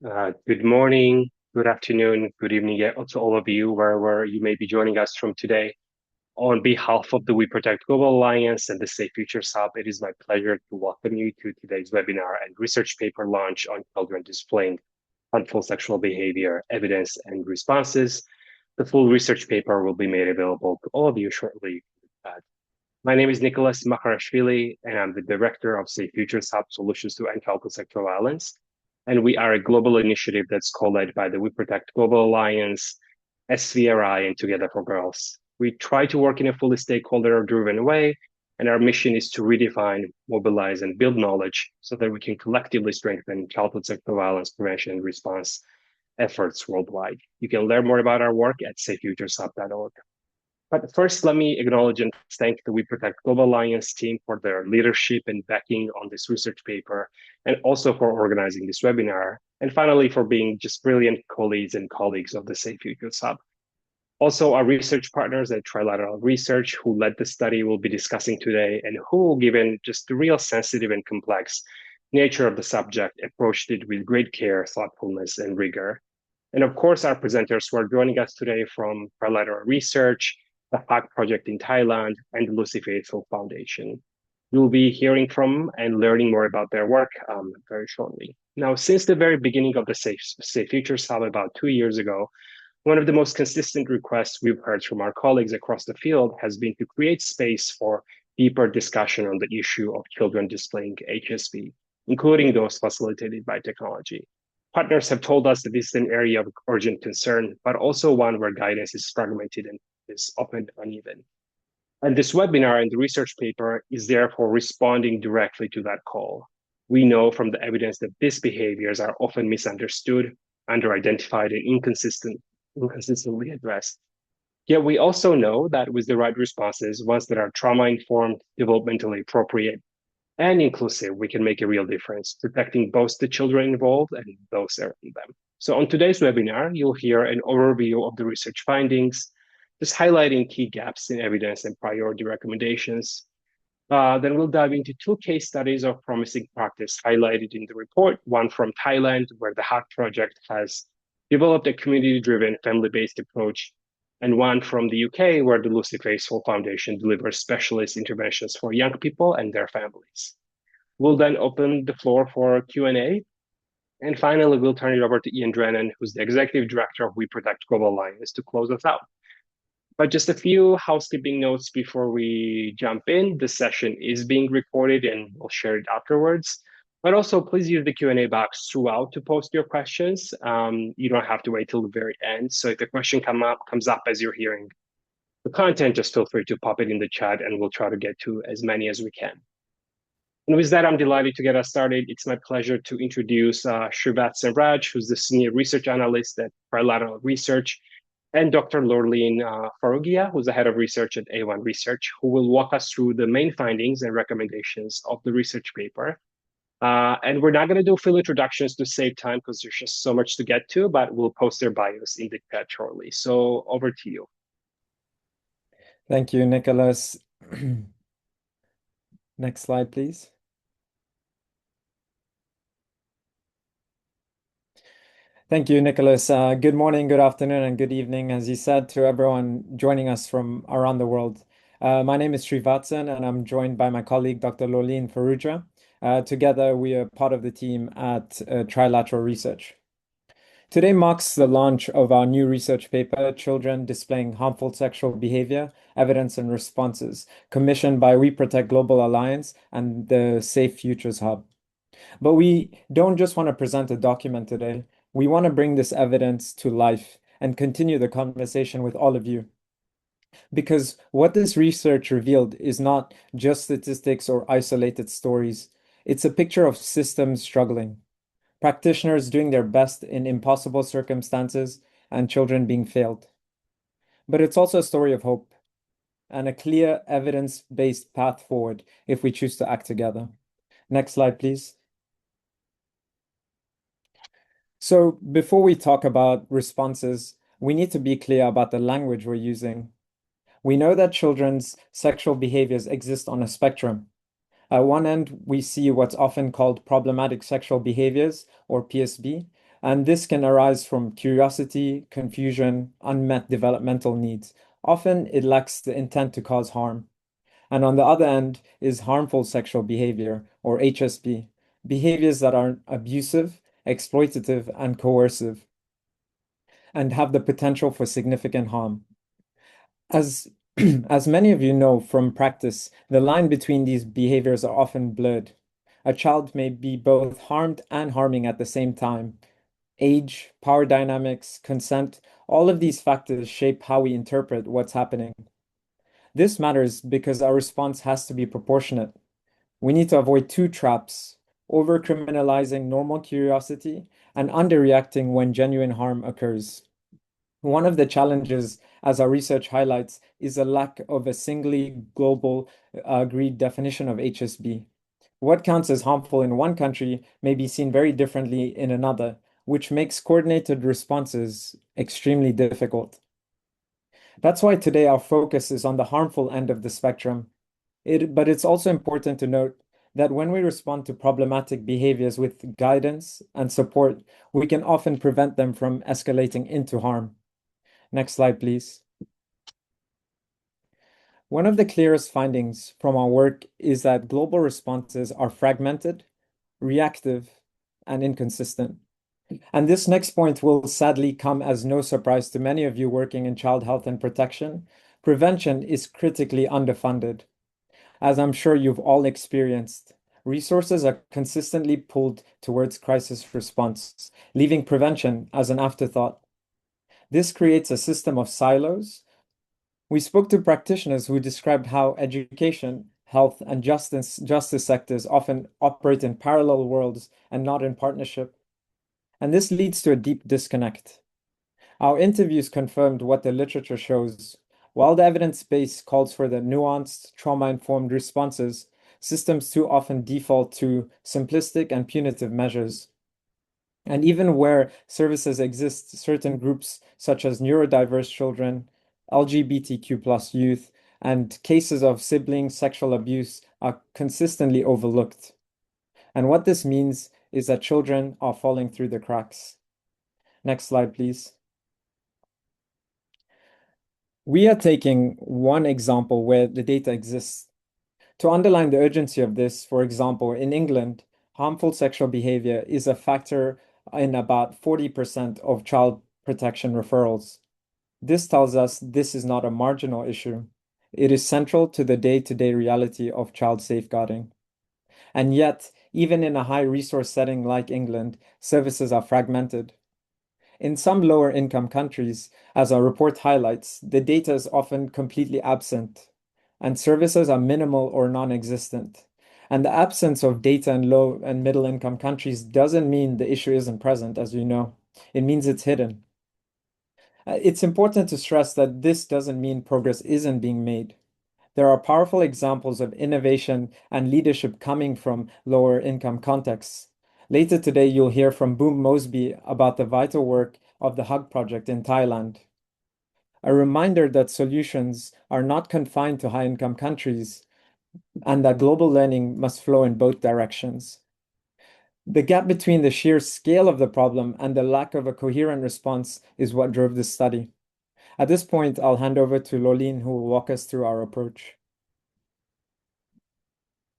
Good morning, good afternoon, good evening to all of you, wherever you may be joining us from today. On behalf of the WeProtect Global Alliance and the Safe Futures Hub, it is my pleasure to welcome you to today's webinar and research paper launch on children displaying harmful sexual behavior, evidence, and responses. The full research paper will be made available to all of you shortly. My name is Nicholas Makarashvili, and I'm the director of Safe Futures Hub Solutions to End Childhood Sexual Violence. And we are a global initiative that's co-led by the WeProtect Global Alliance, SVRI, and Together for Girls. We try to work in a fully stakeholder-driven way, and our mission is to redefine, mobilize, and build knowledge so that we can collectively strengthen childhood sexual violence prevention and response efforts worldwide. You can learn more about our work at safefutureshub.org. But first, let me acknowledge and thank the WeProtect Global Alliance team for their leadership and backing on this research paper, and also for organizing this webinar, and finally for being just brilliant colleagues of the Safe Futures Hub. Also, our research partners at Trilateral Research, who led the study, will be discussing today, and who, given just the real sensitive and complex nature of the subject, approached it with great care, thoughtfulness, and rigor. And of course, our presenters who are joining us today from Trilateral Research, the HAC project in Thailand, and the Lucy Faithful Foundation. You'll be hearing from and learning more about their work very shortly. Now, since the very beginning of the Safe Futures Hub about 2 years ago, one of the most consistent requests we've heard from our colleagues across the field has been to create space for deeper discussion on the issue of children displaying HSV, including those facilitated by technology. Partners have told us that this is an area of urgent concern, but also one where guidance is fragmented and is often uneven. And this webinar and the research paper is therefore responding directly to that call. We know from the evidence that these behaviors are often misunderstood, under-identified, and inconsistently addressed. Yet we also know that with the right responses, ones that are trauma-informed, developmentally appropriate, and inclusive, we can make a real difference, protecting both the children involved and those around them. So on today's webinar, you'll hear an overview of the research findings, just highlighting key gaps in evidence and priority recommendations. Then we'll dive into two case studies of promising practice highlighted in the report, one from Thailand, where the HAC project has developed a community-driven, family-based approach, and one from the UK, where the Lucy Faithful Foundation delivers specialist interventions for young people and their families. We'll then open the floor for Q&A. And finally, we'll turn it over to Ian Drennan, who's the Executive Director of WeProtect Global Alliance, to close us out. But just a few housekeeping notes before we jump in. The session is being recorded and we'll share it afterwards. But also, please use the Q&A box throughout to post your questions. You don't have to wait till the very end. So if a question comes up as you're hearing the content, just feel free to pop it in the chat and we'll try to get to as many as we can. And with that, I'm delighted to get us started. It's my pleasure to introduce Shrivat Semraj, who's the Senior Research Analyst at Trilateral Research, and Dr. Lorleen Farugia, who's the Head of Research at A1 Research, who will walk us through the main findings and recommendations of the research paper. And we're not going to do full introductions to save time because there's just so much to get to, but we'll post their bios in the chat shortly. So over to you. Thank you, Nicholas. Next slide, please. Thank you, Nicholas. Good morning, good afternoon, and good evening, as you said, to everyone joining us from around the world. My name is Srivatsan, and I'm joined by my colleague, Dr. Lorleen Farugia. Together, we are part of the team at Trilateral Research. Today marks the launch of our new research paper, Children Displaying Harmful Sexual Behavior, Evidence and Responses, commissioned by WeProtect Global Alliance and the Safe Futures Hub. But we don't just want to present a document today. We want to bring this evidence to life and continue the conversation with all of you. Because what this research revealed is not just statistics or isolated stories. It's a picture of systems struggling, practitioners doing their best in impossible circumstances, and children being failed. But it's also a story of hope and a clear evidence-based path forward if we choose to act together. Next slide, please. So before we talk about responses, we need to be clear about the language we're using. We know that children's sexual behaviors exist on a spectrum. At one end, we see what's often called problematic sexual behaviors, or PSB, And this can arise from curiosity, confusion, unmet developmental needs. Often it lacks the intent to cause harm. And on the other end is harmful sexual behavior, or HSP, behaviors that are abusive, exploitative, and coercive, and have the potential for significant harm. As as many of you know from practice, the line between these behaviors are often blurred. A child may be both harmed and harming at the same time. Age, power dynamics, consent, all of these factors shape how we interpret what's happening. This matters because our response has to be proportionate. We need to avoid two traps: over-criminalizing normal curiosity and underreacting when genuine harm occurs. One of the challenges, as our research highlights, is a lack of a singly global agreed definition of HSB. What counts as harmful in one country may be seen very differently in another, which makes coordinated responses extremely difficult. That's why today our focus is on the harmful end of the spectrum. But it's also important to note that when we respond to problematic behaviors with guidance and support, we can often prevent them from escalating into harm. Next slide, please. One of the clearest findings from our work is that global responses are fragmented, reactive, and inconsistent. And this next point will sadly come as no surprise to many of you working in child health and protection. Prevention is critically underfunded. As I'm sure you've all experienced, resources are consistently pulled towards crisis response, leaving prevention as an afterthought. This creates a system of silos. We spoke to practitioners who described how education, health, and justice sectors often operate in parallel worlds and not in partnership. And this leads to a deep disconnect. Our interviews confirmed what the literature shows. While the evidence base calls for the nuanced, trauma-informed responses, systems too often default to simplistic and punitive measures. And even where services exist, certain groups such as neurodiverse children, LGBTQ plus youth, and cases of sibling sexual abuse are consistently overlooked. And what this means is that children are falling through the cracks. Next slide, please. We are taking one example where the data exists. To underline the urgency of this, for example, in England, harmful sexual behavior is a factor in about 40% of child protection referrals. This tells us this is not a marginal issue. It is central to the day-to-day reality of child safeguarding. And yet, even in a high resource setting like England, services are fragmented. In some lower income countries, as our report highlights, the data is often completely absent, and services are minimal or non-existent. And the absence of data in low and middle income countries doesn't mean the issue isn't present, as you know. It means it's hidden. It's important to stress that this doesn't mean progress isn't being made. There are powerful examples of innovation and leadership coming from lower income contexts. Later today, you'll hear from Boom Mosby about the vital work of the Hug Project in Thailand. A reminder that solutions are not confined to high-income countries and that global learning must flow in both directions. The gap between the sheer scale of the problem and the lack of a coherent response is what drove this study. At this point, I'll hand over to Lolene, who will walk us through our approach.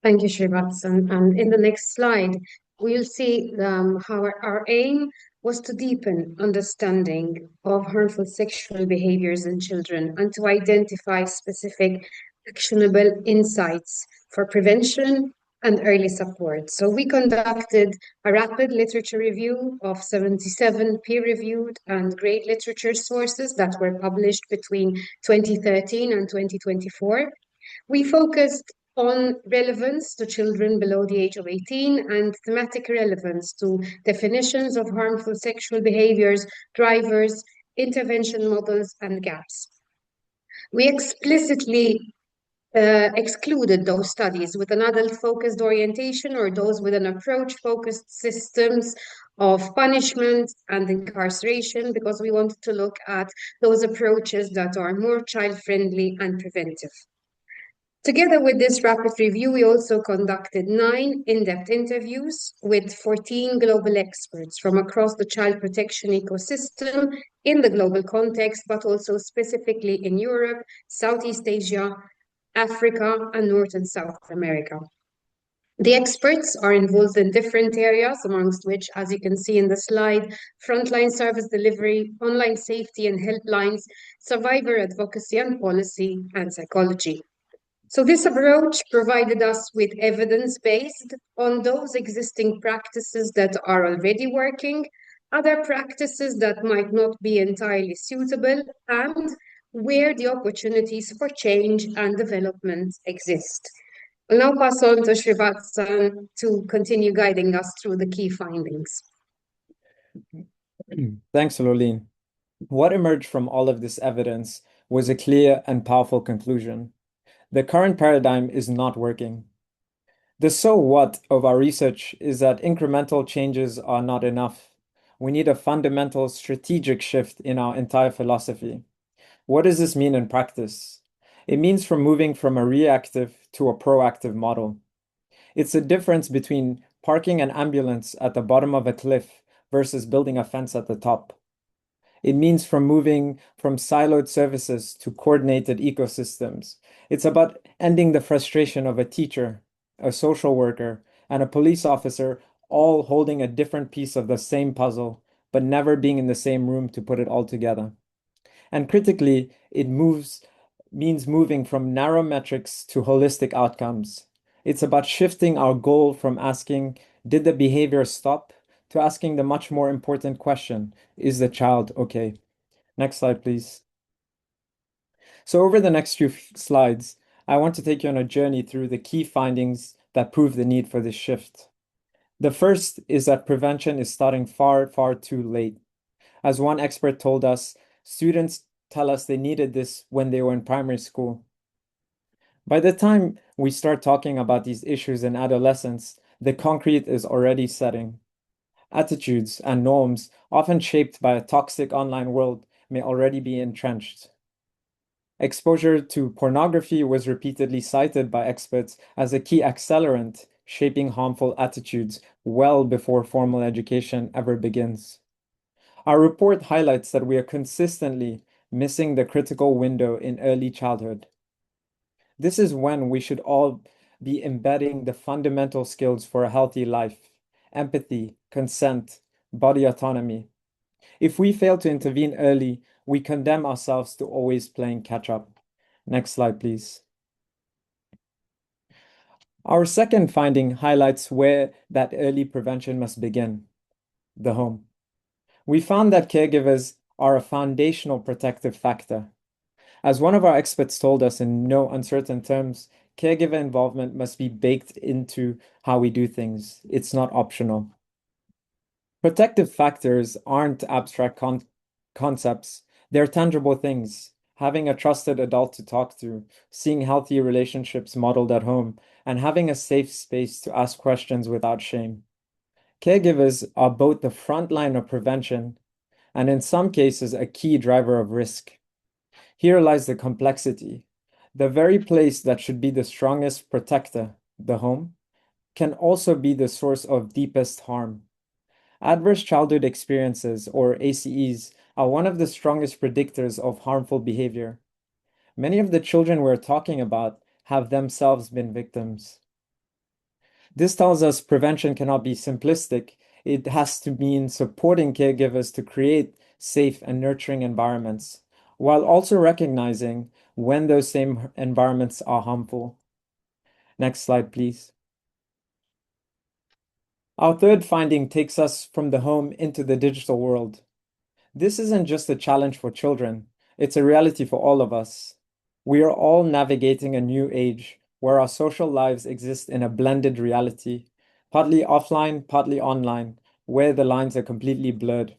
Thank you, Srivatsan. And in the next slide, we'll see how our aim was to deepen understanding of harmful sexual behaviors in children and to identify specific actionable insights for prevention and early support. So we conducted a rapid literature review of 77 peer-reviewed and grade literature sources that were published between 2013 and 2024. We focused on relevance to children below the age of 18 and thematic relevance to definitions of harmful sexual behaviors, drivers, intervention models, and gaps. We explicitly excluded those studies with an adult-focused orientation or those with an approach-focused systems of punishment and incarceration because we wanted to look at those approaches that are more child-friendly and preventive. Together with this rapid review, we also conducted 9 in-depth interviews with 14 global experts from across the child protection ecosystem in the global context, but also specifically in Europe, Southeast Asia, Africa, and North and South America. The experts are involved in different areas, amongst which, as you can see in the slide, frontline service delivery, online safety and helplines, survivor advocacy and policy, and psychology. So this approach provided us with evidence based on those existing practices that are already working, other practices that might not be entirely suitable, and where the opportunities for change and development exist. I'll now pass on to Srivatsan to continue guiding us through the key findings. Thanks, Lolene. What emerged from all of this evidence was a clear and powerful conclusion. The current paradigm is not working. The so what of our research is that incremental changes are not enough. We need a fundamental strategic shift in our entire philosophy. What does this mean in practice? It means moving from a reactive to a proactive model. It's the difference between parking an ambulance at the bottom of a cliff versus building a fence at the top. It means moving from siloed services to coordinated ecosystems. It's about ending the frustration of a teacher, a social worker, and a police officer all holding a different piece of the same puzzle, but never being in the same room to put it all together. And critically, it means moving from narrow metrics to holistic outcomes. It's about shifting our goal from asking, did the behavior stop, to asking the much more important question, is the child okay? Next slide, please. So over the next few slides, I want to take you on a journey through the key findings that prove the need for this shift. The first is that prevention is starting far, far too late. As one expert told us, students tell us they needed this when they were in primary school. By the time we start talking about these issues in adolescence, the concrete is already setting. Attitudes and norms, often shaped by a toxic online world, may already be entrenched. Exposure to pornography was repeatedly cited by experts as a key accelerant shaping harmful attitudes well before formal education ever begins. Our report highlights that we are consistently missing the critical window in early childhood. This is when we should all be embedding the fundamental skills for a healthy life: empathy, consent, body autonomy. If we fail to intervene early, we condemn ourselves to always playing catch up. Next slide, please. Our second finding highlights where that early prevention must begin: the home. We found that caregivers are a foundational protective factor. As one of our experts told us in no uncertain terms, caregiver involvement must be baked into how we do things. It's not optional. Protective factors aren't abstract concepts. They're tangible things. Having a trusted adult to talk to, seeing healthy relationships modeled at home, and having a safe space to ask questions without shame. Caregivers are both the front line of prevention and in some cases a key driver of risk. Here lies the complexity. The very place that should be the strongest protector, the home, can also be the source of deepest harm. Adverse childhood experiences, or ACEs, are one of the strongest predictors of harmful behavior. Many of the children we're talking about have themselves been victims. This tells us prevention cannot be simplistic. It has to mean supporting caregivers to create safe and nurturing environments, while also recognizing when those same environments are harmful. Next slide, please. Our third finding takes us from the home into the digital world. This isn't just a challenge for children, it's a reality for all of us. We are all navigating a new age where our social lives exist in a blended reality, partly offline, partly online, where the lines are completely blurred.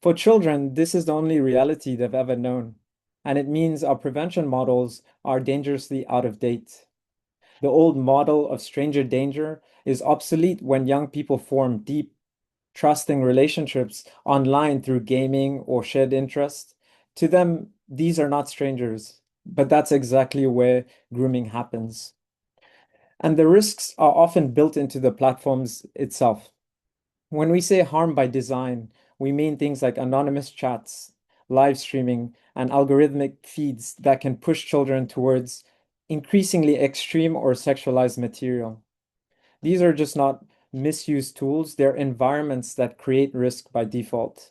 For children, this is the only reality they've ever known, and it means our prevention models are dangerously out of date. The old model of stranger danger is obsolete when young people form deep, trusting relationships online through gaming or shared interest. To them, these are not strangers. But that's exactly where grooming happens. And the risks are often built into the platforms itself. When we say harm by design, we mean things like anonymous chats, live streaming, and algorithmic feeds that can push children towards increasingly extreme or sexualized material. These are just not misused tools, they're environments that create risk by default.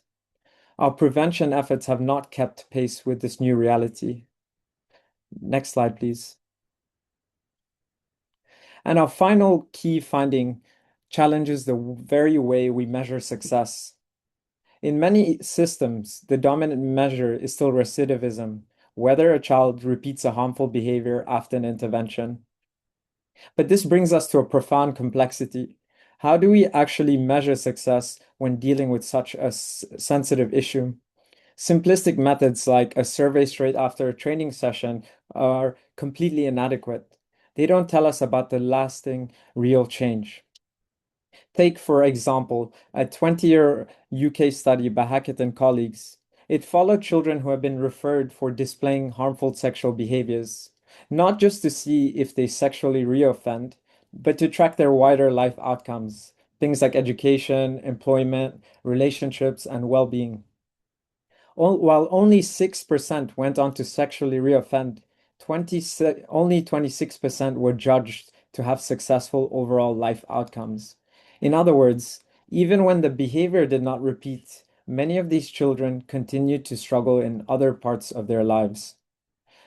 Our prevention efforts have not kept pace with this new reality. Next slide, please. And our final key finding challenges the very way we measure success. In many systems, the dominant measure is still recidivism, whether a child repeats a harmful behavior after an intervention. But this brings us to a profound complexity. How do we actually measure success when dealing with such a sensitive issue? Simplistic methods like a survey straight after a training session are completely inadequate. They don't tell us about the lasting, real change. Take, for example, a 20-year UK study by Hackett and colleagues. It followed children who have been referred for displaying harmful sexual behaviors, not just to see if they sexually reoffend, but to track their wider life outcomes, things like education, employment, relationships, and well-being. While only 6% went on to sexually reoffend, only 26% were judged to have successful overall life outcomes. In other words, even when the behavior did not repeat, many of these children continued to struggle in other parts of their lives.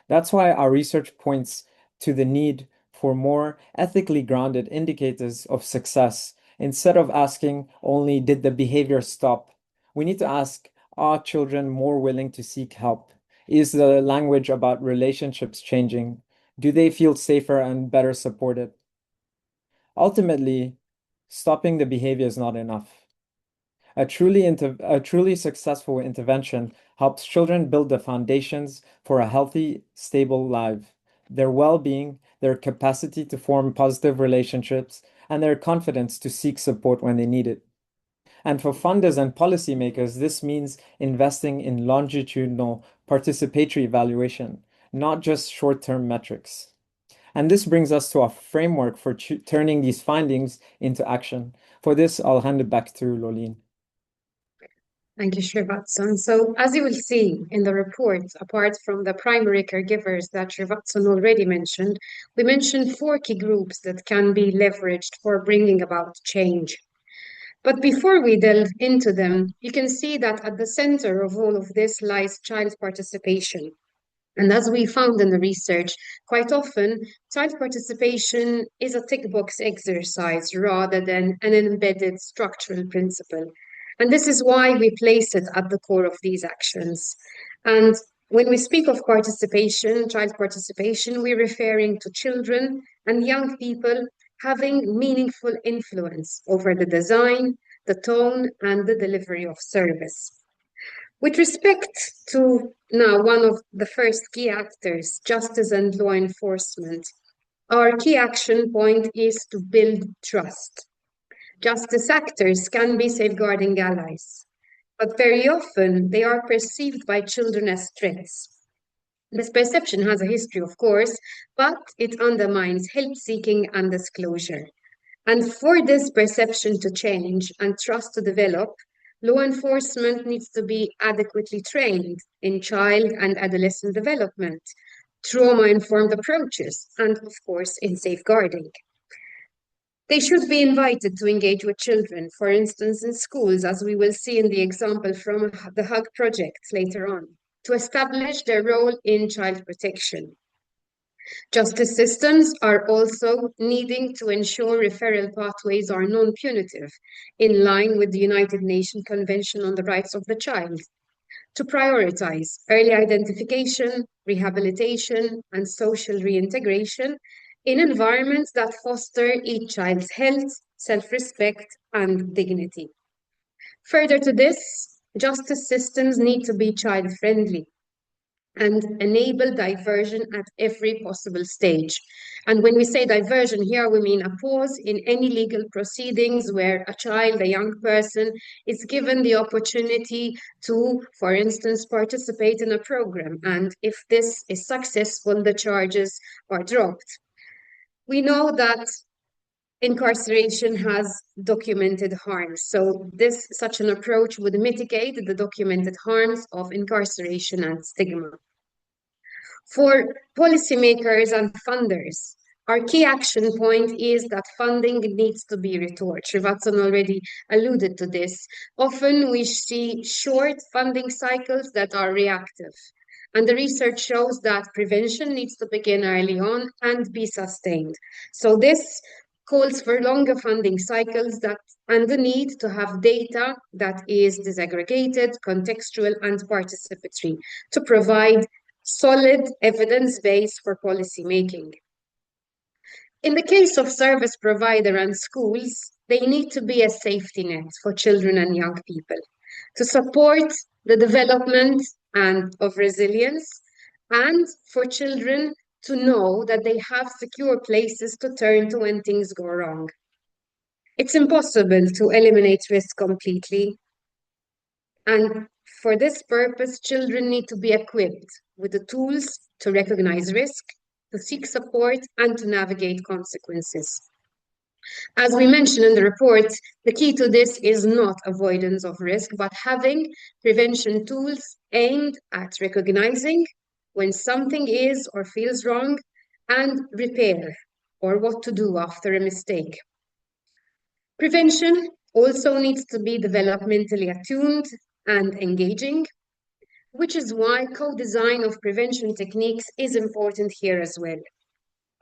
That's why our research points to the need for more ethically grounded indicators of success. Instead of asking only, did the behavior stop? We need to ask, are children more willing to seek help? Is the language about relationships changing? Do they feel safer and better supported? Ultimately, stopping the behavior is not enough. A truly successful intervention helps children build the foundations for a healthy, stable life, their well-being, their capacity to form positive relationships, and their confidence to seek support when they need it. And for funders and policymakers, this means investing in longitudinal participatory evaluation, not just short-term metrics. And this brings us to a framework for turning these findings into action. For this, I'll hand it back to Lolene. Thank you, Srivatsan. So, as you will see in the report, apart from the primary caregivers that Srivatsan already mentioned, we mentioned 4 key groups that can be leveraged for bringing about change. But before we delve into them, you can see that at the center of all of this lies child participation. And as we found in the research, quite often, child participation is a tick box exercise rather than an embedded structural principle. And this is why we place it at the core of these actions. And when we speak of participation, child participation, we're referring to children and young people having meaningful influence over the design, the tone, and the delivery of service. With respect to now one of the first key actors, justice and law enforcement, our key action point is to build trust. Justice actors can be safeguarding allies, but very often they are perceived by children as threats. This perception has a history, of course, but it undermines help-seeking and disclosure. And for this perception to change and trust to develop, law enforcement needs to be adequately trained in child and adolescent development, trauma-informed approaches, and of course, in safeguarding. They should be invited to engage with children, for instance, in schools, as we will see in the example from the HUG project later on, to establish their role in child protection. Justice systems are also needing to ensure referral pathways are non-punitive, in line with the United Nations Convention on the Rights of the Child, to prioritize early identification, rehabilitation, and social reintegration in environments that foster each child's health, self-respect, and dignity. Further to this, justice systems need to be child-friendly. and enable diversion at every possible stage. And when we say diversion here, we mean a pause in any legal proceedings where a child, a young person, is given the opportunity to, for instance, participate in a program. And if this is successful, the charges are dropped. We know that incarceration has documented harms. So such an approach would mitigate the documented harms of incarceration and stigma. For policymakers and funders, our key action point is that funding needs to be retooled. Srivatsan already alluded to this. Often we see short funding cycles that are reactive. And the research shows that prevention needs to begin early on and be sustained. So this calls for longer funding cycles and the need to have data that is disaggregated, contextual, and participatory to provide solid evidence base for policy making. In the case of service provider and schools, they need to be a safety net for children and young people to support the development of resilience and for children to know that they have secure places to turn to when things go wrong. It's impossible to eliminate risk completely, and for this purpose, children need to be equipped with the tools to recognize risk, to seek support, and to navigate consequences. As we mentioned in the report, the key to this is not avoidance of risk, but having prevention tools aimed at recognizing when something is or feels wrong and repair, or what to do after a mistake. Prevention also needs to be developmentally attuned and engaging, which is why co-design of prevention techniques is important here as well.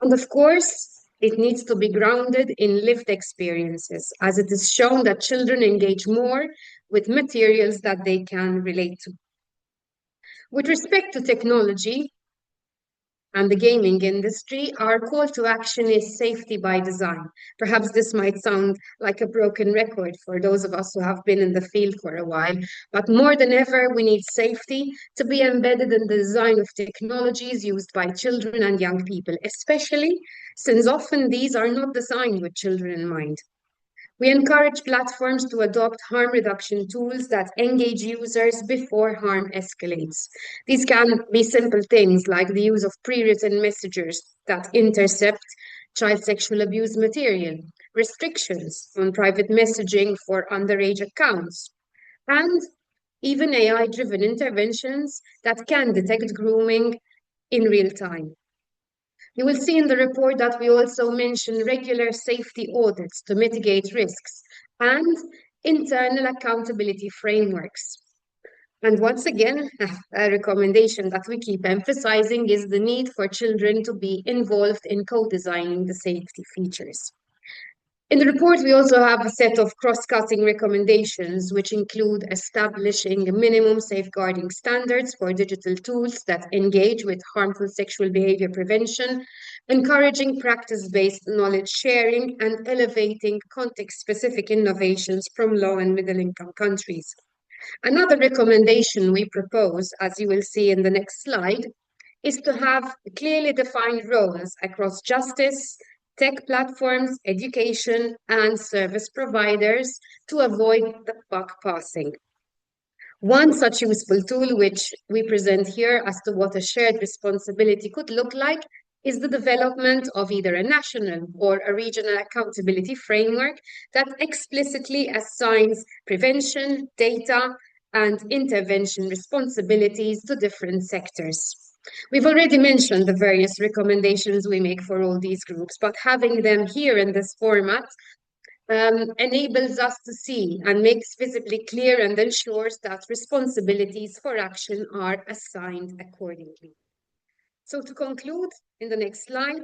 And of course, it needs to be grounded in lived experiences, as it is shown that children engage more with materials that they can relate to. With respect to technology and the gaming industry, our call to action is safety by design. Perhaps this might sound like a broken record for those of us who have been in the field for a while, but more than ever, we need safety to be embedded in the design of technologies used by children and young people, especially since often these are not designed with children in mind. We encourage platforms to adopt harm reduction tools that engage users before harm escalates. These can be simple things like the use of pre-written messages that intercept child sexual abuse material, restrictions on private messaging for underage accounts, and even AI-driven interventions that can detect grooming in real time. You will see in the report that we also mention regular safety audits to mitigate risks and internal accountability frameworks. And once again, a recommendation that we keep emphasizing is the need for children to be involved in co-designing the safety features. In the report, we also have a set of cross-cutting recommendations, which include establishing minimum safeguarding standards for digital tools that engage with harmful sexual behavior prevention, encouraging practice-based knowledge sharing, and elevating context-specific innovations from low and middle-income countries. Another recommendation we propose, as you will see in the next slide, is to have clearly defined roles across justice, tech platforms, education, and service providers to avoid the buck passing. One such useful tool, which we present here as to what a shared responsibility could look like, is the development of either a national or a regional accountability framework that explicitly assigns prevention, data, and intervention responsibilities to different sectors. We've already mentioned the various recommendations we make for all these groups, but having them here in this format enables us to see and makes visibly clear and ensures that responsibilities for action are assigned accordingly. So to conclude, in the next slide,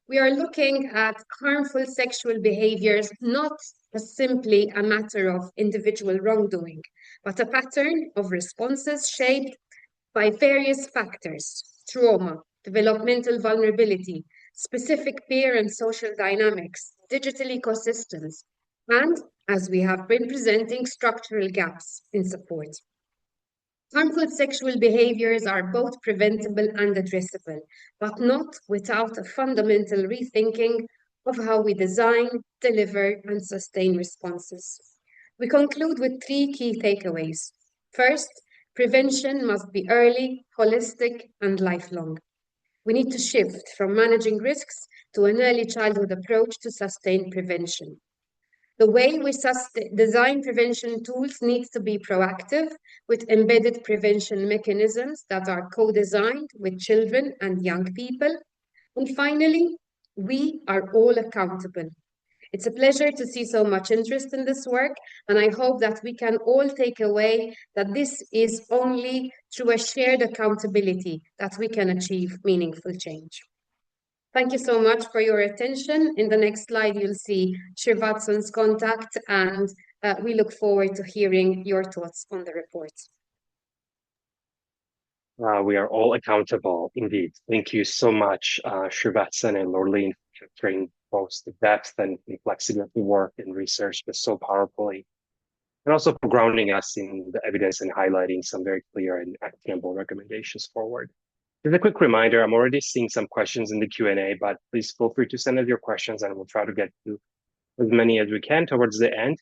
we are looking at harmful sexual behaviors not as simply a matter of individual wrongdoing, but a pattern of responses shaped by various factors: trauma, developmental vulnerability, specific peer and social dynamics, digital ecosystems, and, as we have been presenting, structural gaps in support. Harmful sexual behaviors are both preventable and addressable, but not without a fundamental rethinking of how we design, deliver, and sustain responses. We conclude with three key takeaways. First, prevention must be early, holistic, and lifelong. We need to shift from managing risks to an early childhood approach to sustained prevention. The way we design prevention tools needs to be proactive with embedded prevention mechanisms that are co-designed with children and young people. And finally, we are all accountable. It's a pleasure to see so much interest in this work, and I hope that we can all take away that this is only through a shared accountability that we can achieve meaningful change. Thank you so much for your attention. In the next slide, you'll see Srivatsan's contact, and we look forward to hearing your thoughts on the report. We are all accountable, indeed. Thank you so much, Srivatsan and Lorleen, for sharing both the depth and complexity of the work and research, but so powerfully, and also for grounding us in the evidence and highlighting some very clear and actionable recommendations forward. Just a quick reminder, I'm already seeing some questions in the Q&A, but please feel free to send us your questions and we'll try to get to as many as we can towards the end.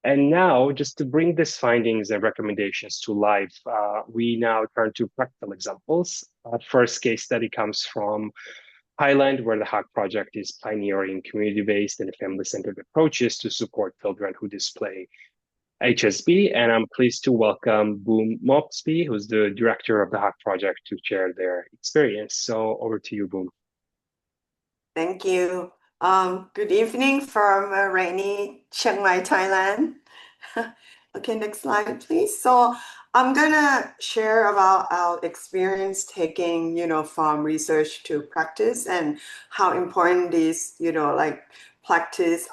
And now, just to bring these findings and recommendations to life, we now turn to practical examples. First case study comes from Thailand, where the HAC project is pioneering community-based and family-centered approaches to support children who display HSB. And I'm pleased to welcome Boom Mopsby, who's the director of the HAC project, to share their experience. So over to you, Boom. Thank you. Good evening from rainy Chiang Mai, Thailand. Okay, next slide, please. So I'm gonna share about our experience taking, from research to practice and how important is, like practice,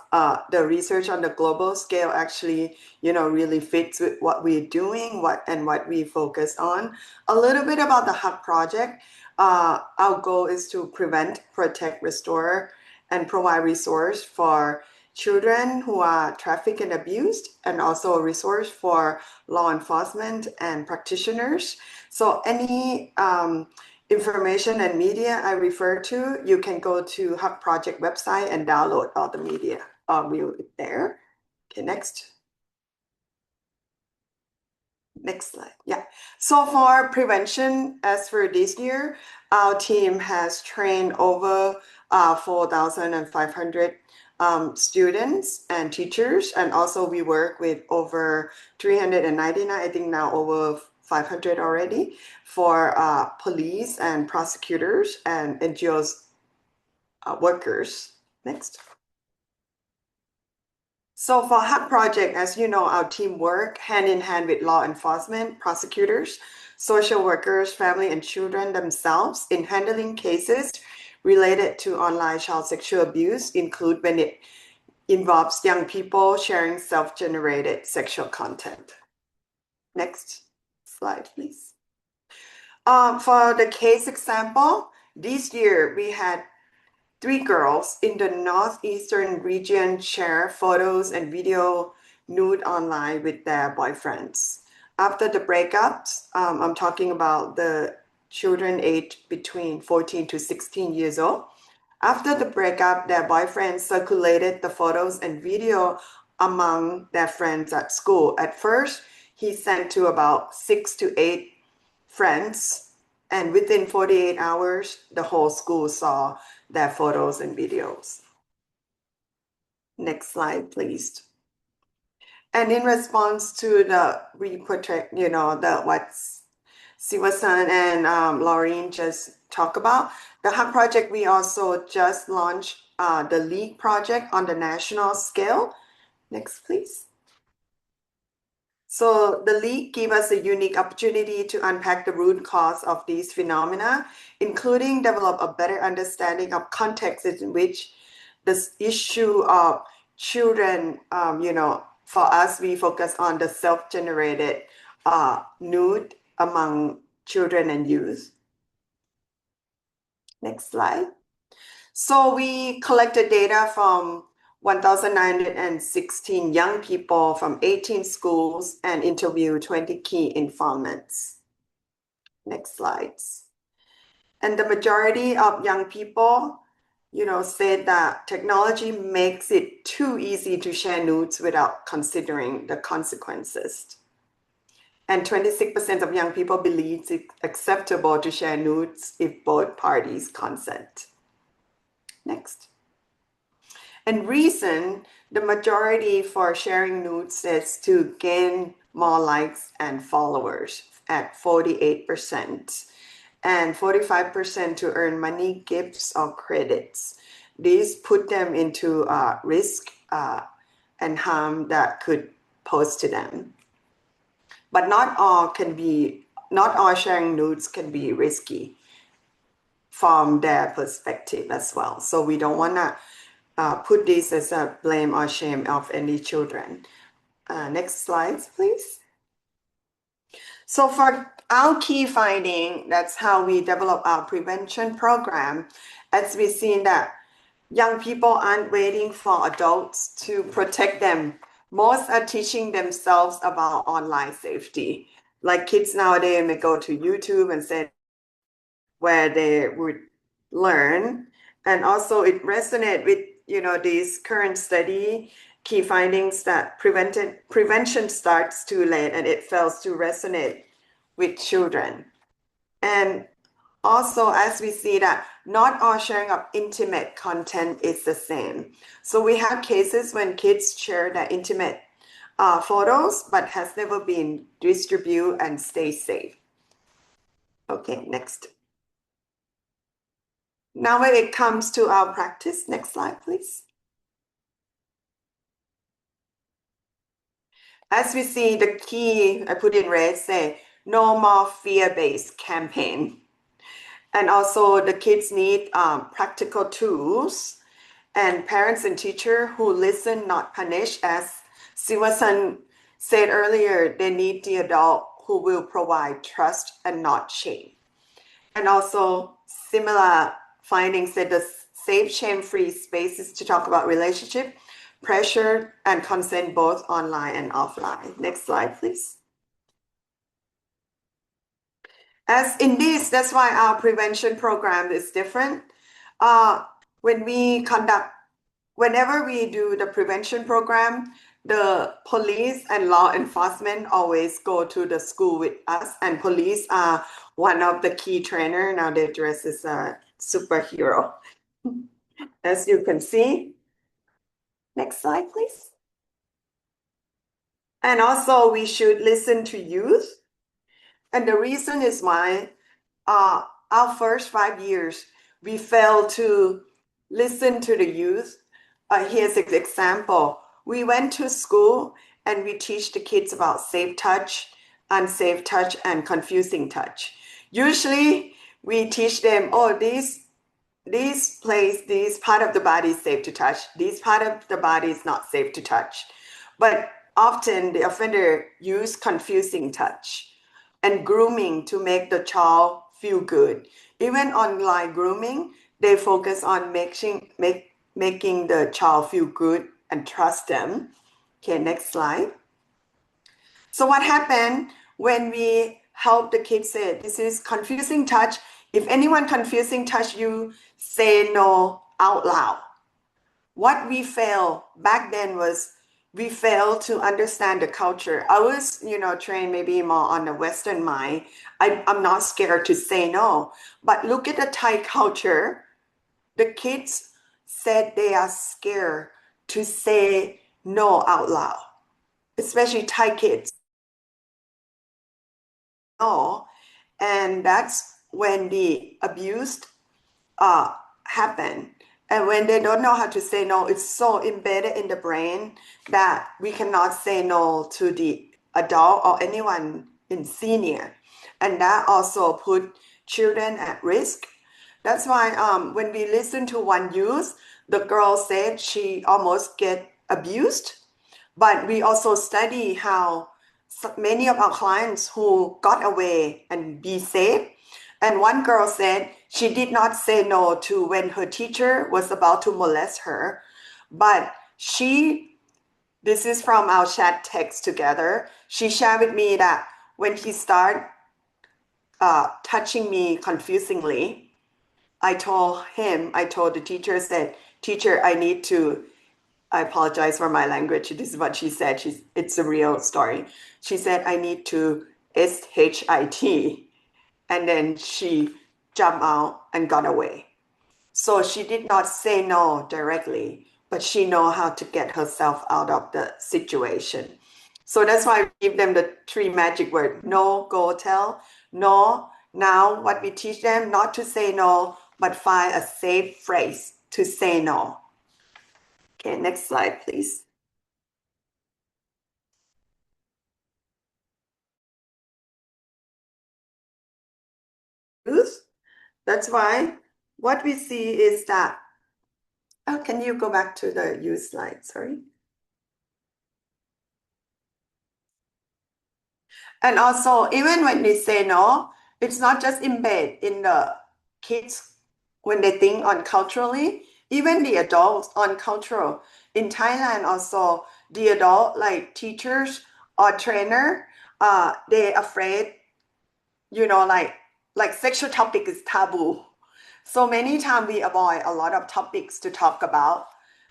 the research on the global scale actually, really fits with what we're doing, what we focus on. A little bit about the HUB project. Our goal is to prevent, protect, restore, and provide resource for children who are trafficked and abused, and also a resource for law enforcement and practitioners. So any information and media I refer to, you can go to HUB Project website and download all the media there. Okay, next. Next slide. Yeah. So for prevention, as for this year, our team has trained over 4,500 students and teachers, and also we work with over 399, I think now over 500 already, for police and prosecutors and NGOs workers. Next. So for HUB project, as you know, our team work hand in hand with law enforcement, prosecutors, social workers, family and children themselves in handling cases related to online child sexual abuse, include when it involves young people sharing self-generated sexual content. Next slide, please. For the case example, this year we had 3 girls in the northeastern region share photos and video nude online with their boyfriends. After the breakups, I'm talking about the children aged between 14 to 16 years old. After the breakup, their boyfriends circulated the photos and video among their friends at school. At first, he sent to about 6 to 8 friends, and within 48 hours, the whole school saw their photos and videos. Next slide, please. And in response to the WeProtect, the what Sivasan and Laureen just talked about, the HUB project, we also just launched the LEAG project on the national scale. Next, please. So the LEAG gave us a unique opportunity to unpack the root cause of these phenomena, including develop a better understanding of contexts in which this issue of children, for us, we focus on the self-generated nude among children and youth. Next slide. So we collected data from 1,916 young people from 18 schools and interviewed 20 key informants. Next slides. And the majority of young people, said that technology makes it too easy to share nudes without considering the consequences. And 26% of young people believe it's acceptable to share nudes if both parties consent. Next. And reason, the majority for sharing nudes is to gain more likes and followers at 48%, and 45% to earn money, gifts, or credits. These put them into risk and harm that could pose to them. But not all sharing nudes can be risky from their perspective as well. So we don't want to put this as a blame or shame of any children. Next slides, please. So for our key finding, that's how we develop our prevention program. As we've seen that young people aren't waiting for adults to protect them. Most are teaching themselves about online safety. Like kids nowadays may go to YouTube and say where they would learn. And also it resonates with, this current study, key findings that prevention starts too late and it fails to resonate with children. And also, as we see that not all sharing of intimate content is the same. So we have cases when kids share their intimate photos, but has never been distributed and stay safe. Okay, next. Now when it comes to our practice, next slide, please. As we see the key, I put in red, say, no more fear-based campaign. And also the kids need practical tools, and parents and teachers who listen, not punish. As Siwasan said earlier, they need the adult who will provide trust and not shame. And also similar findings that the safe, shame-free spaces to talk about relationship, pressure, and consent both online and offline. Next slide, please. As in this, that's why our prevention program is different. Whenever we do the prevention program, the police and law enforcement always go to the school with us, and police are one of the key trainers. Now they dress as a superhero, as you can see. Next slide, please. And also we should listen to youth. And the reason is why our first 5 years, we failed to listen to the youth. Here's an example. We went to school and we teach the kids about safe touch, unsafe touch, and confusing touch. Usually we teach them, this part of the body is safe to touch. This part of the body is not safe to touch. But often the offender use confusing touch and grooming to make the child feel good. Even online grooming, they focus on making the child feel good and trust them. Okay, next slide. So what happened when we help the kids say, this is confusing touch. If anyone confusing touch you, say no out loud. What we failed back then was we failed to understand the culture. I was, trained maybe more on the Western mind. I'm not scared to say no. But look at the Thai culture. The kids said they are scared to say no out loud, especially Thai kids. No, and that's when the abuse happen. And when they don't know how to say no, it's so embedded in the brain that we cannot say no to the adult or anyone in senior. And that also put children at risk. That's why when we listen to one youth, the girl said she almost get abused. But we also study how many of our clients who got away and be safe. And one girl said she did not say no to when her teacher was about to molest her, but This is from our chat text together. She shared with me that when he started touching me confusingly, I told the teacher, said, teacher, I apologize for my language. This is what she said. It's a real story. She said, I need to SHIT. And then she jumped out and got away. So she did not say no directly, but she know how to get herself out of the situation. So that's why we give them the 3 magic words: no, go, tell. No. Now what we teach them, not to say no, but find a safe phrase to say no. Okay, next slide, please. That's why what we see is that, oh, can you go back to the use slide? Sorry. And also, even when they say no, it's not just embed in the kids when they think on culturally, even the adults on cultural. In Thailand also, the adult, like teachers or trainer, they're afraid, like sexual topic is taboo. So many times we avoid a lot of topics to talk about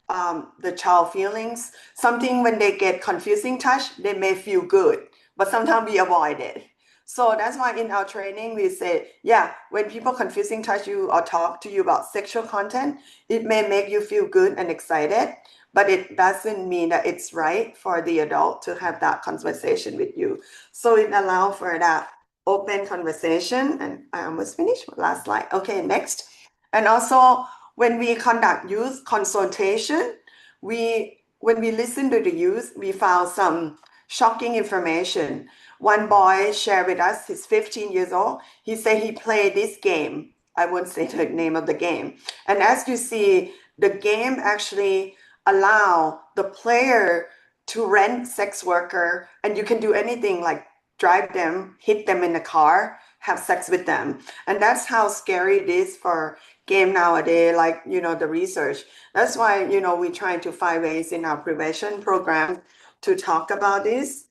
the child feelings. Something when they get confusing touch, they may feel good, but sometimes we avoid it. So that's why in our training we say, yeah, when people confusing touch you or talk to you about sexual content, it may make you feel good and excited, but it doesn't mean that it's right for the adult to have that conversation with you. So it allows for that open conversation. And I almost finished. Last slide. Okay, next. And also, when we conduct youth consultation, when we listen to the youth, we found some shocking information. One boy shared with us, he's 15 years old. He said he played this game. I won't say the name of the game. And as you see, the game actually allow the player to rent sex worker, and you can do anything like drive them, hit them in the car, have sex with them. And that's how scary it is for game nowadays, like, the research. That's why, we're trying to find ways in our prevention program to talk about this.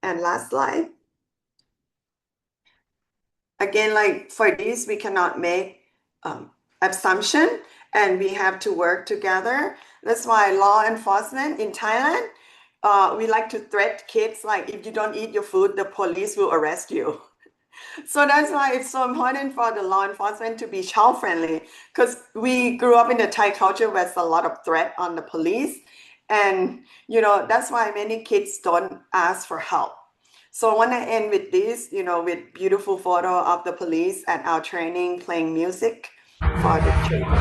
And last slide. Again, like for this, we cannot make assumption, and we have to work together. That's why law enforcement in Thailand, we like to threat kids, like if you don't eat your food, the police will arrest you. So that's why it's so important for the law enforcement to be child friendly, because we grew up in the Thai culture where there's a lot of threat on the police. And, that's why many kids don't ask for help. So I want to end with this, with beautiful photo of the police at our training playing music for the children.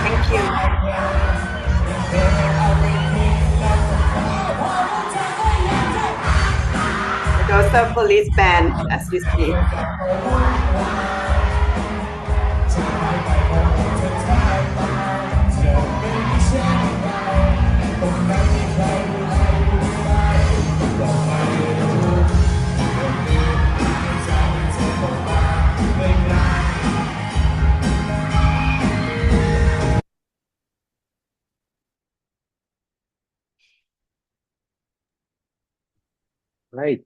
Thank you. Those are police band, as you see. Right.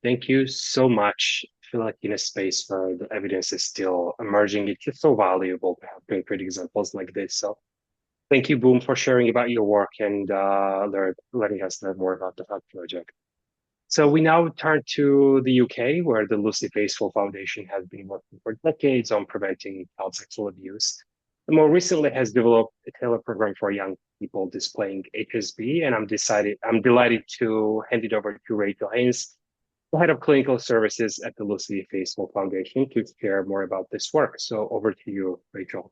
Thank you so much. I feel like in a space where the evidence is still emerging, it's just so valuable to have concrete examples like this. So thank you, Boom, for sharing about your work and letting us learn more about the HUG project. So we now turn to the UK, where the Lucy Faithfull Foundation has been working for decades on preventing child sexual abuse. And more recently has developed a tailored program for young people displaying HSB, and I'm delighted to hand it over to Rachel Haynes, the head of clinical services at the Lucy Faithfull Foundation, to share more about this work. So over to you, Rachel.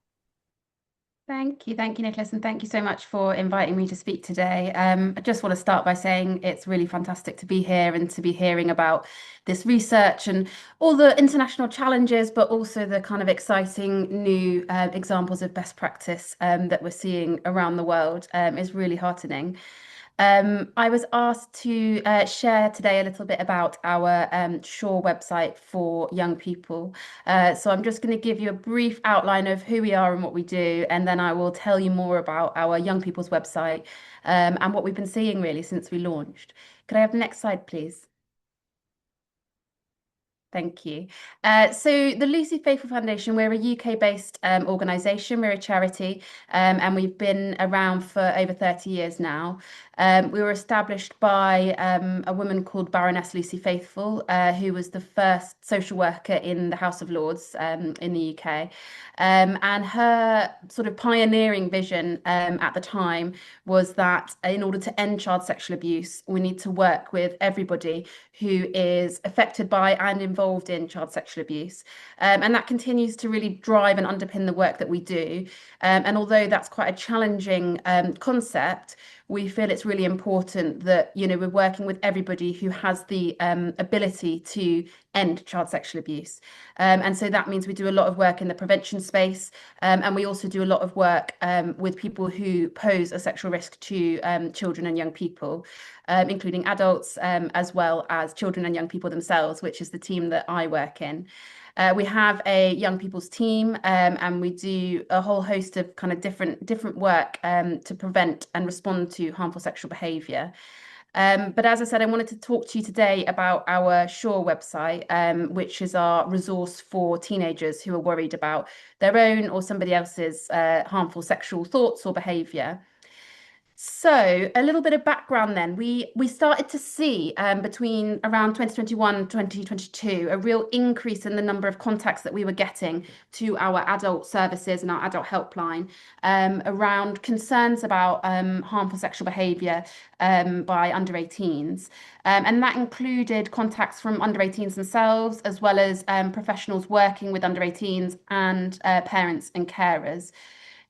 Thank you, Nicholas, and thank you so much for inviting me to speak today. I just want to start by saying it's really fantastic to be here and to be hearing about this research and all the international challenges, but also the kind of exciting new examples of best practice that we're seeing around the world is really heartening. I was asked to share today a little bit about our SURE website for young people. So I'm just going to give you a brief outline of who we are and what we do, and then I will tell you more about our young people's website and what we've been seeing really since we launched. Could I have the next slide, please? Thank you. So the Lucy Faithful Foundation, we're a UK-based organisation, we're a charity, and we've been around for over 30 years now. We were established by a woman called Baroness Lucy Faithful, who was the first social worker in the House of Lords in the UK. And her sort of pioneering vision at the time was that in order to end child sexual abuse, we need to work with everybody who is affected by and involved in child sexual abuse. And that continues to really drive and underpin the work that we do. And although that's quite a challenging concept, we feel it's really important that, you know, we're working with everybody who has the ability to end child sexual abuse. And so that means we do a lot of work in the prevention space, and we also do a lot of work with people who pose a sexual risk to children and young people, including adults, as well as children and young people themselves, which is the team that I work in. We have a young people's team, and we do a whole host of kind of different work to prevent and respond to harmful sexual behaviour. But as I said, I wanted to talk to you today about our SURE website, which is our resource for teenagers who are worried about their own or somebody else's harmful sexual thoughts or behaviour. So a little bit of background then. We started to see between around 2021 and 2022 a real increase in the number of contacts that we were getting to our adult services and our adult helpline around concerns about harmful sexual behaviour by under 18s. And that included contacts from under 18s themselves, as well as professionals working with under 18s and parents and carers.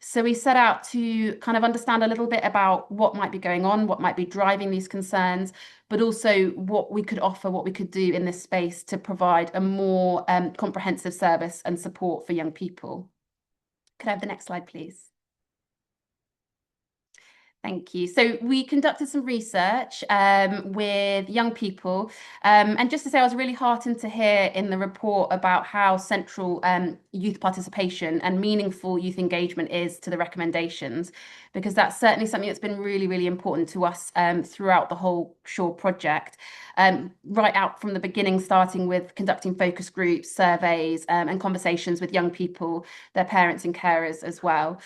So we set out to kind of understand a little bit about what might be going on, what might be driving these concerns, but also what we could offer, what we could do in this space to provide a more comprehensive service and support for young people. Could I have the next slide, please? Thank you. So we conducted some research with young people. And just to say, I was really heartened to hear in the report about how central youth participation and meaningful youth engagement is to the recommendations, because that's certainly something that's been really, really important to us throughout the whole SURE project. Right out from the beginning, starting with conducting focus groups, surveys, and conversations with young people, their parents and carers as well.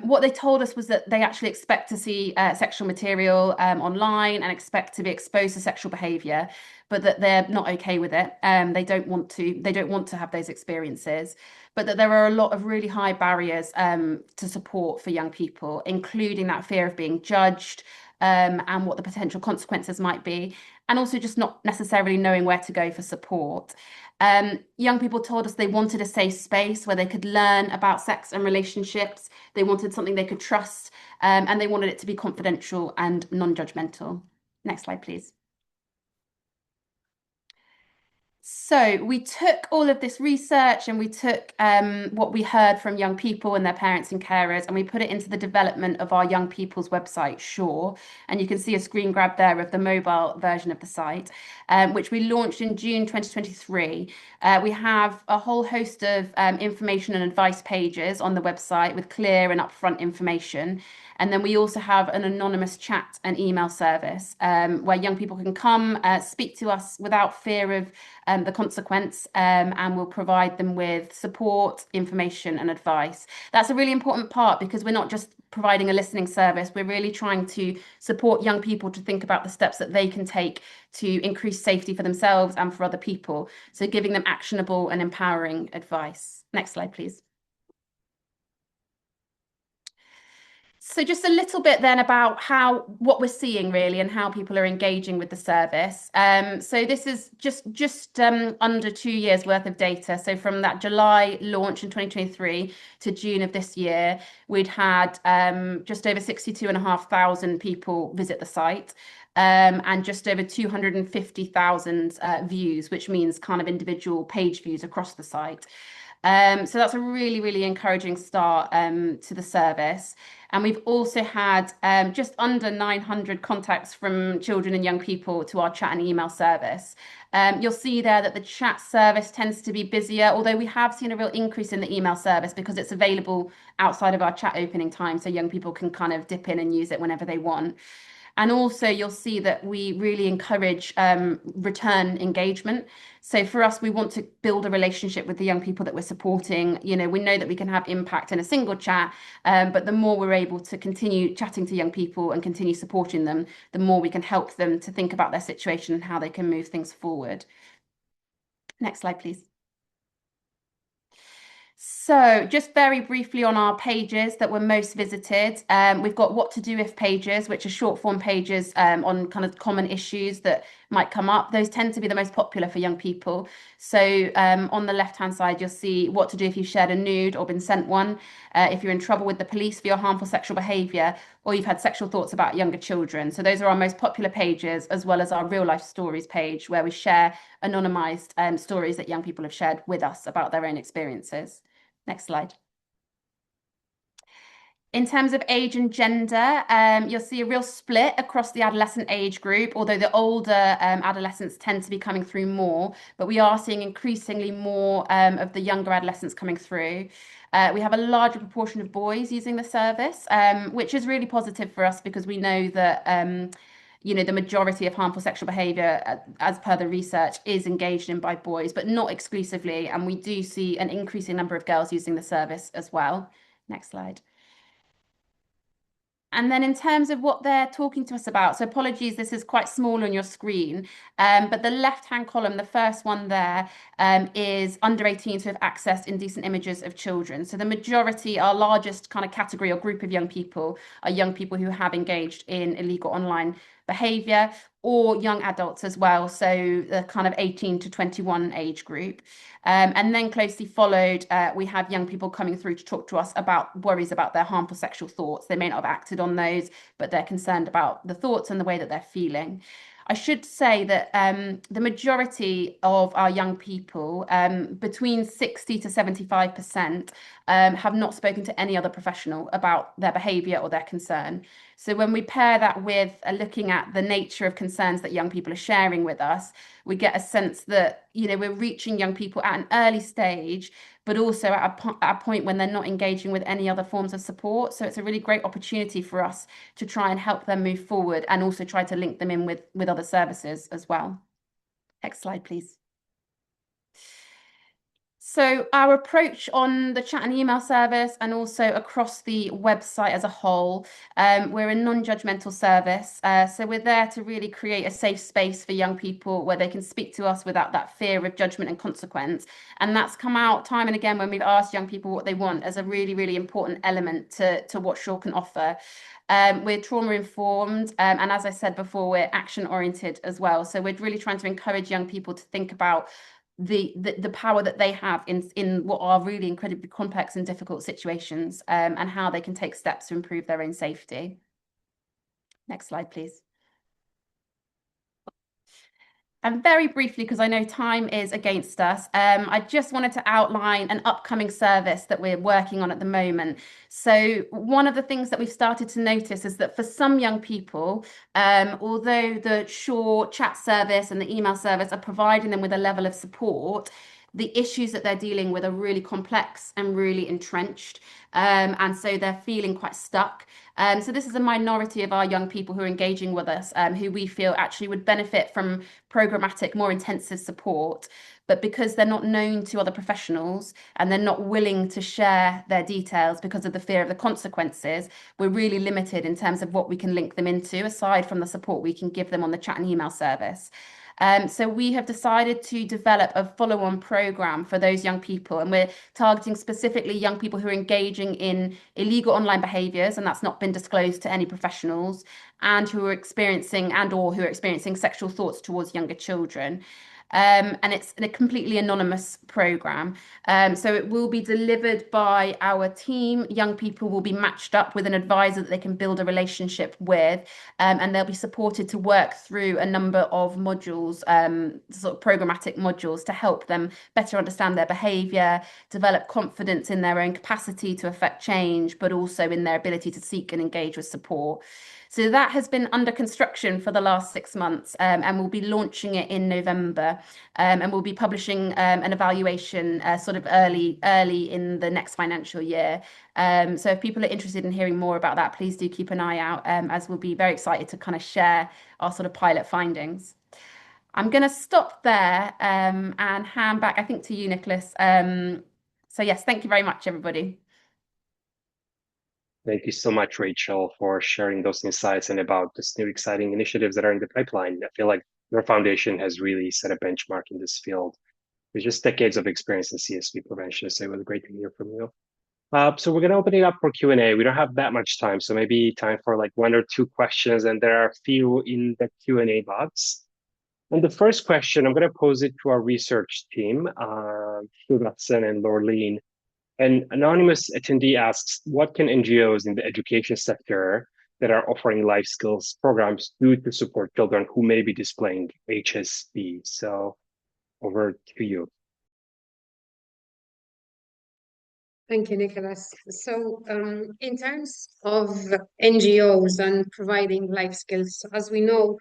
What they told us was that they actually expect to see sexual material online and expect to be exposed to sexual behaviour, but that they're not okay with it. They don't want to have those experiences, but that there are a lot of really high barriers to support for young people, including that fear of being judged and what the potential consequences might be, and also just not necessarily knowing where to go for support. Young people told us they wanted a safe space where they could learn about sex and relationships. They wanted something they could trust, and they wanted it to be confidential and non-judgmental. Next slide, please. So we took all of this research and we took what we heard from young people and their parents and carers, and we put it into the development of our young people's website, SURE. And you can see a screen grab there of the mobile version of the site, which we launched in June 2023. We have a whole host of information and advice pages on the website with clear and upfront information. And then we also have an anonymous chat and email service where young people can come speak to us without fear of the consequence, and we'll provide them with support, information and advice. That's a really important part, because we're not just providing a listening service, we're really trying to support young people to think about the steps that they can take to increase safety for themselves and for other people. So giving them actionable and empowering advice. Next slide, please. So just a little bit then about what we're seeing really and how people are engaging with the service. So this is just under 2 years worth of data. So from that July launch in 2023 to June of this year, we'd had just over 62,500 people visit the site. And just over 250,000 views, which means kind of individual page views across the site. So that's a really, really encouraging start to the service. And we've also had just under 900 contacts from children and young people to our chat and email service. You'll see there that the chat service tends to be busier, although we have seen a real increase in the email service because it's available outside of our chat opening time, so young people can kind of dip in and use it whenever they want. And also you'll see that we really encourage return engagement. So for us, we want to build a relationship with the young people that we're supporting. You know, we know that we can have impact in a single chat, but the more we're able to continue chatting to young people and continue supporting them, the more we can help them to think about their situation and how they can move things forward. Next slide, please. So just very briefly on our pages that were most visited, we've got what to do if pages, which are short form pages on kind of common issues that might come up. Those tend to be the most popular for young people. So on the left-hand side, you'll see what to do if you've shared a nude or been sent one, if you're in trouble with the police for your harmful sexual behaviour, or you've had sexual thoughts about younger children. So those are our most popular pages, as well as our real life stories page, where we share anonymised stories that young people have shared with us about their own experiences. Next slide. In terms of age and gender, you'll see a real split across the adolescent age group, although the older adolescents tend to be coming through more, but we are seeing increasingly more of the younger adolescents coming through. We have a larger proportion of boys using the service, which is really positive for us because we know that you know, the majority of harmful sexual behaviour, as per the research, is engaged in by boys, but not exclusively. And we do see an increasing number of girls using the service as well. Next slide. And then in terms of what they're talking to us about, so apologies, this is quite small on your screen, but the left-hand column, the first one there, is under 18 who have accessed indecent images of children. So the majority, our largest kind of category or group of young people are young people who have engaged in illegal online behaviour, or young adults as well, so the kind of 18 to 21 age group. And then closely followed, we have young people coming through to talk to us about worries about their harmful sexual thoughts. They may not have acted on those, but they're concerned about the thoughts and the way that they're feeling. I should say that the majority of our young people, between 60 to 75%, have not spoken to any other professional about their behaviour or their concern. So when we pair that with looking at the nature of concerns that young people are sharing with us, we get a sense that, you know, we're reaching young people at an early stage, but also at a point when they're not engaging with any other forms of support. So it's a really great opportunity for us to try and help them move forward and also try to link them in with other services as well. Next slide, please. So our approach on the chat and email service and also across the website as a whole, we're a non-judgmental service. So we're there to really create a safe space for young people where they can speak to us without that fear of judgment and consequence. And that's come out time and again when we've asked young people what they want as a really, really important element to what Shaw can offer. We're trauma informed, and as I said before, we're action oriented as well. So we're really trying to encourage young people to think about the power that they have in what are really incredibly complex and difficult situations, and how they can take steps to improve their own safety. Next slide, please. And very briefly, because I know time is against us, I just wanted to outline an upcoming service that we're working on at the moment. So one of the things that we've started to notice is that for some young people, although the Shaw chat service and the email service are providing them with a level of support, the issues that they're dealing with are really complex and really entrenched. And so they're feeling quite stuck. So this is a minority of our young people who are engaging with us, who we feel actually would benefit from programmatic, more intensive support. But because they're not known to other professionals and they're not willing to share their details because of the fear of the consequences, we're really limited in terms of what we can link them into, aside from the support we can give them on the chat and email service. So we have decided to develop a follow-on program for those young people, and we're targeting specifically young people who are engaging in illegal online behaviours, and that's not been disclosed to any professionals, and who are experiencing sexual thoughts towards younger children. and it's a completely anonymous program. So it will be delivered by our team. Young people will be matched up with an advisor that they can build a relationship with, and they'll be supported to work through a number of modules, sort of programmatic modules, to help them better understand their behaviour, develop confidence in their own capacity to affect change, but also in their ability to seek and engage with support. So that has been under construction for the last 6 months, and we'll be launching it in November, and we'll be publishing an evaluation sort of early in the next financial year. So if people are interested in hearing more about that, please do keep an eye out, as we'll be very excited to kind of share our sort of pilot findings. I'm going to stop there and hand back, I think, to you, Nicholas. So yes, thank you very much, everybody. Thank you so much, Rachel, for sharing those insights and about this new exciting initiatives that are in the pipeline. I feel like your foundation has really set a benchmark in this field with just decades of experience in CSV prevention. So it was great to hear from you. So we're going to open it up for Q&A. We don't have that much time, so maybe time for like 1 or 2 questions, and there are a few in the Q&A box. And the first question, I'm going to pose it to our research team, Sue and Lorleen. An anonymous attendee asks, what can NGOs in the education sector that are offering life skills programs do to support children who may be displaying HSP? So over to you. Thank you, Nicholas. So in terms of NGOs and providing life skills, as we know,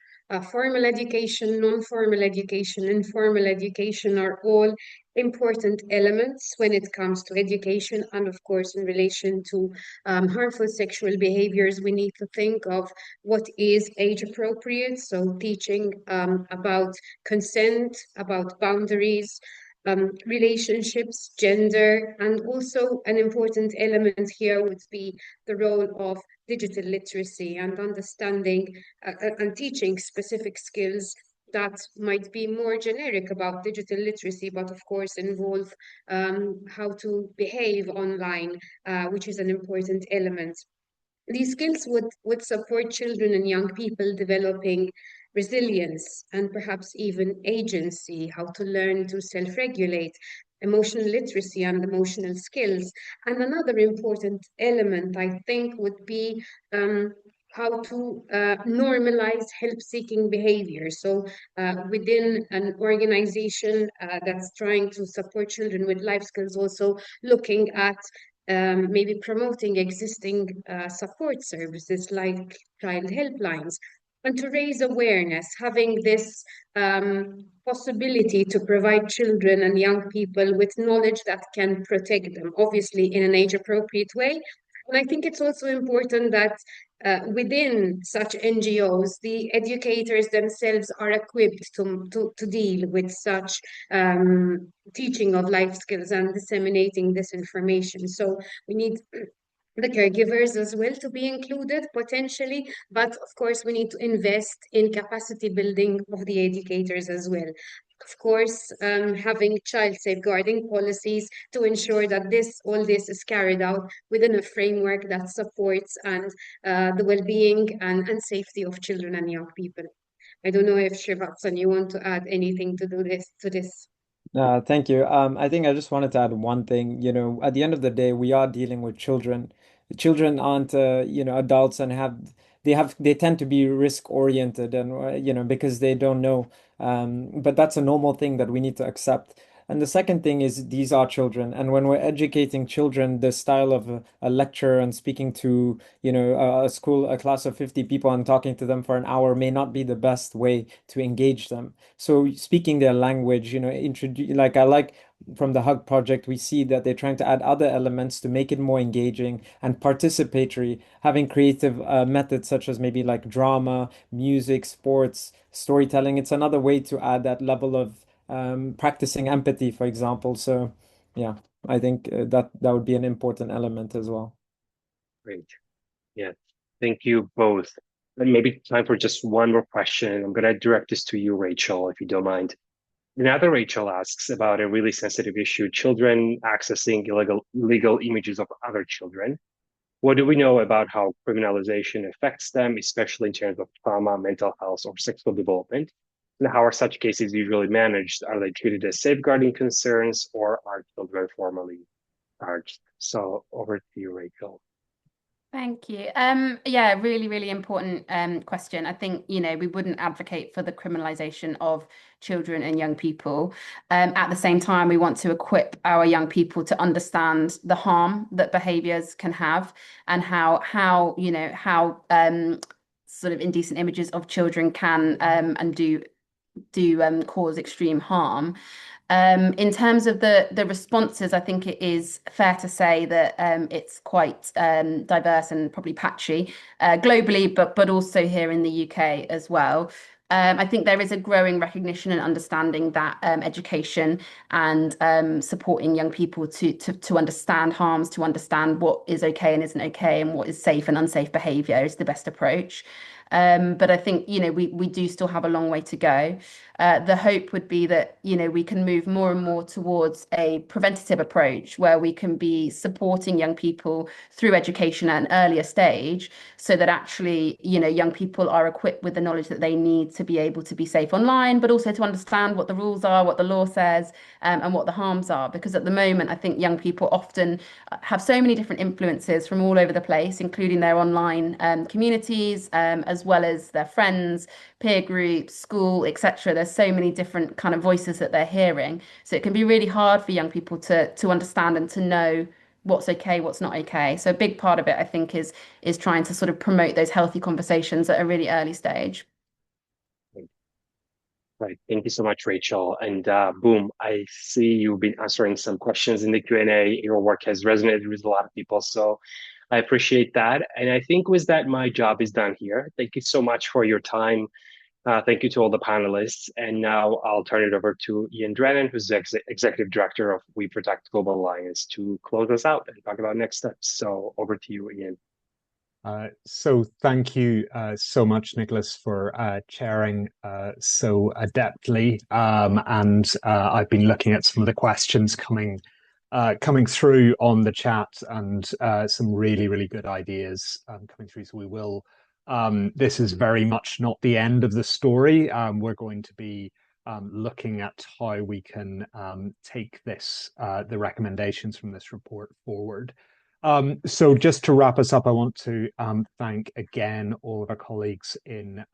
formal education, non-formal education, informal education are all important elements when it comes to education. And of course, in relation to harmful sexual behaviors, we need to think of what is age appropriate. So teaching about consent, about boundaries, relationships, gender, and also an important element here would be the role of digital literacy and understanding and teaching specific skills that might be more generic about digital literacy, but of course involve how to behave online, which is an important element. These skills would support children and young people developing resilience and perhaps even agency, how to learn to self-regulate, emotional literacy and emotional skills. And another important element, I think, would be how to normalize help-seeking behavior. So within an organization that's trying to support children with life skills, also looking at maybe promoting existing support services like child helplines, and to raise awareness, having this possibility to provide children and young people with knowledge that can protect them, obviously in an age-appropriate way. And I think it's also important that within such NGOs, the educators themselves are equipped to deal with such teaching of life skills and disseminating this information. So we need the caregivers as well to be included potentially, but of course we need to invest in capacity building of the educators as well. Of course, having child safeguarding policies to ensure that all this is carried out within a framework that supports and the well-being and safety of children and young people. I don't know if Srivatsan, you want to add anything to this. Thank you. I think I just wanted to add one thing. At the end of the day, we are dealing with children. Children aren't, adults, and they tend to be risk oriented, and because they don't know. But that's a normal thing that we need to accept. And the second thing is these are children, and when we're educating children, the style of a lecture and speaking to a class of 50 people and talking to them for an hour may not be the best way to engage them. So speaking their language, introduce, like I like from the Hug Project, we see that they're trying to add other elements to make it more engaging and participatory, having creative methods such as maybe like drama, music, sports, storytelling. It's another way to add that level of practicing empathy, for example. So yeah, I think that would be an important element as well. Great. Yeah. Thank you both. And maybe time for just one more question. I'm going to direct this to you, Rachel, if you don't mind. Another Rachel asks about a really sensitive issue, children accessing illegal images of other children. What do we know about how criminalization affects them, especially in terms of trauma, mental health, or sexual development? And how are such cases usually managed? Are they treated as safeguarding concerns, or are children formally charged? So over to you, Rachel. Thank you. Yeah, really, really important question. I think, we wouldn't advocate for the criminalization of children and young people. At the same time, we want to equip our young people to understand the harm that behaviors can have, and how sort of indecent images of children can and do cause extreme harm. In terms of the responses, I think it is fair to say that it's quite diverse and probably patchy globally, but also here in the UK as well. I think there is a growing recognition and understanding that education and supporting young people to understand harms, to understand what is okay and isn't okay, and what is safe and unsafe behaviour is the best approach. But I think, we do still have a long way to go. The hope would be that, we can move more and more towards a preventative approach where we can be supporting young people through education at an earlier stage, so that actually, young people are equipped with the knowledge that they need to be able to be safe online, but also to understand what the rules are, what the law says, and what the harms are. Because at the moment, I think young people often have so many different influences from all over the place, including their online communities, as well as their friends, peer groups, school, etc. There's so many different kind of voices that they're hearing. So it can be really hard for young people to understand and to know what's okay, what's not okay. So a big part of it, I think, is trying to sort of promote those healthy conversations at a really early stage. Right. Thank you so much, Rachel. And boom, I see you've been answering some questions in the Q&A. Your work has resonated with a lot of people, so I appreciate that. And I think with that, my job is done here. Thank you so much for your time. Thank you to all the panelists. And now I'll turn it over to Ian Drennan, who's the Executive Director of WeProtect Global Alliance, to close us out and talk about next steps. So over to you, Ian. So thank you so much, Nicholas, for chairing so adeptly. And I've been looking at some of the questions coming through on the chat, and some really, really good ideas coming through. So we will. This is very much not the end of the story. We're going to be looking at how we can take the recommendations from this report forward. So just to wrap us up, I want to thank again all of our colleagues in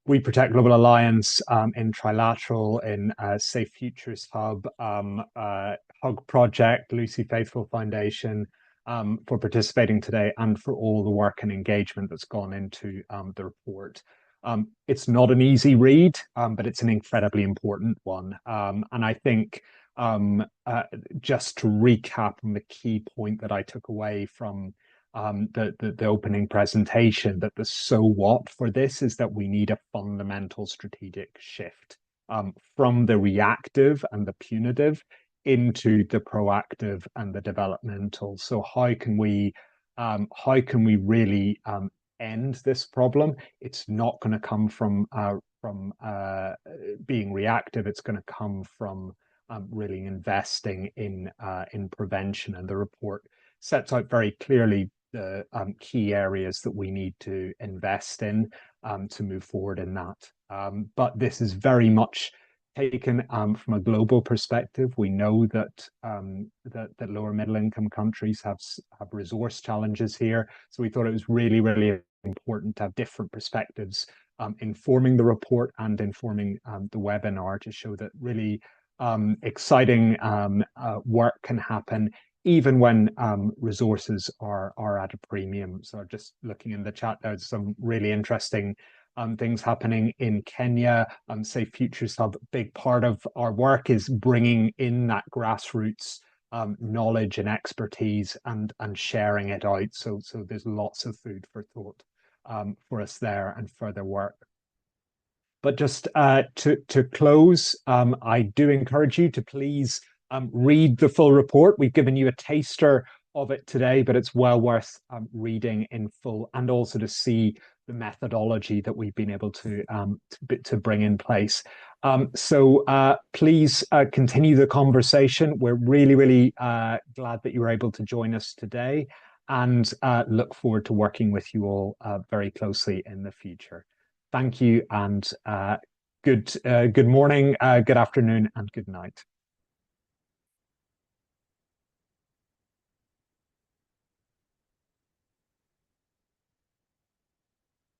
WeProtect Global Alliance, in Trilateral, in Safe Futures Hub, Hug Project, Lucy Faithful Foundation, for participating today, and for all the work and engagement that's gone into the report. It's not an easy read, but it's an incredibly important one. And I think just to recap on the key point that I took away from the opening presentation, that the so what for this is that we need a fundamental strategic shift from the reactive and the punitive into the proactive and the developmental. So how can we really end this problem? It's not going to come from being reactive. It's going to come from really investing in prevention, and the report sets out very clearly the key areas that we need to invest in to move forward in that. But this is very much taken from a global perspective. We know that that lower middle income countries have resource challenges here, so we thought it was really, really important to have different perspectives informing the report and informing the webinar, to show that really exciting work can happen even when resources are at a premium. So just looking in the chat, there's some really interesting things happening in Kenya. Safe Futures Hub, a big part of our work is bringing in that grassroots knowledge and expertise and sharing it out. So there's lots of food for thought for us there, and further work. But just to close, I do encourage you to please read the full report. We've given you a taster of it today, but it's well worth reading in full, and also to see the methodology that we've been able to bring in place. So please continue the conversation. We're really, really glad that you were able to join us today, and look forward to working with you all very closely in the future. Thank you, and good morning, good afternoon, and good night.